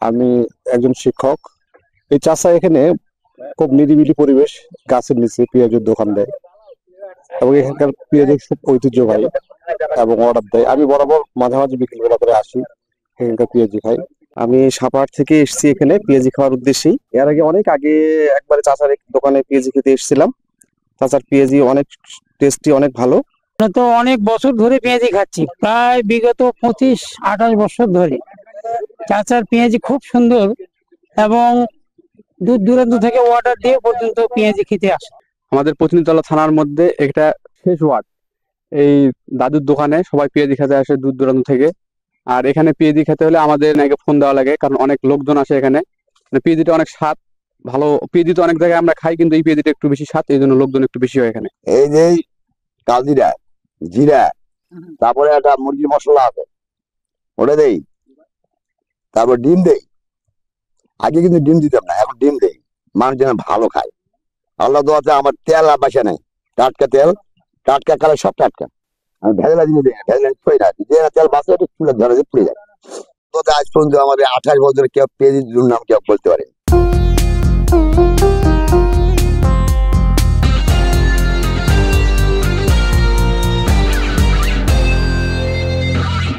আমি একজন শিক্ষক। এই চাচা এখানে খুব নিরিবিলি পরিবেশ, গাছের নিচে পেঁয়াজের দোকান দেয় এবং এখানকার পেঁয়াজের খুব ঐতিহ্যবাহী এবং অর্ডার দেয়। আমি বরাবর মাঝে মাঝে বিকেল বেলা করে আসি, এখানকার পেঁয়াজি খাই। আমি সাপাহার থেকে এসেছি এখানে পেঁয়াজি খাওয়ার উদ্দেশ্যেই। এর আগে অনেক আগে একবারে চাচার এক দোকানে পেঁয়াজি খেতে এসেছিলাম। চাচার পেঁয়াজি অনেক টেস্টি, অনেক ভালো। আমরা তো অনেক বছর ধরে পেঁয়াজি খাচ্ছি, প্রায় বিগত 25-28 বছর ধরে। চাচার পেঁয়াজি খুব সুন্দর এবং দূর দূরান্ত থেকে অর্ডার দিয়ে পর্যন্ত পেঁয়াজি খেতে আসে। আমাদের প্রতিনিধিতলা থানার মধ্যে একটা শেষ ওয়ার্ড। এই দাদুর দোকানে সবাই পেঁয়াজি খেতে আসে দূর দূরান্ত থেকে। আর এখানে পেঁয়াজি খেতে হলে আমাদের নাকি ফোন দেওয়া লাগে, কারণ অনেক লোকজন আসে এখানে। মানে পেঁয়াজিটা অনেক স্বাদ, ভালো। পেঁয়াজি তো অনেক জায়গায় আমরা খাই, কিন্তু এই পেঁয়াজিটা একটু বেশি স্বাদ, এই জন্য লোকজন একটু বেশি হয় এখানে। এই যে কালজিরা, জিরা, তারপরে একটা মুরগির মশলা আছে, ওটা দেই। তারপর ডিম দেই। আগে কিন্তু ডিম দিতাম না, এখন ডিম দেই, মানুষ যেন ভালো খায়। আল্লাহ দোয়াতে আমার তেল আর বাসা নেই, টাটকা তেল, টাটকা কালে সব টাটকা। আমি ভেজা জিনিস দিই না, ভেজা ছুঁই না, যে তেল বাঁচে একটু চুলে ধরে দিয়ে পুড়ে যায়। তো আজ পর্যন্ত আমাদের 28 বছর কেউ পেঁয়াজির নাম কেউ বলতে পারে।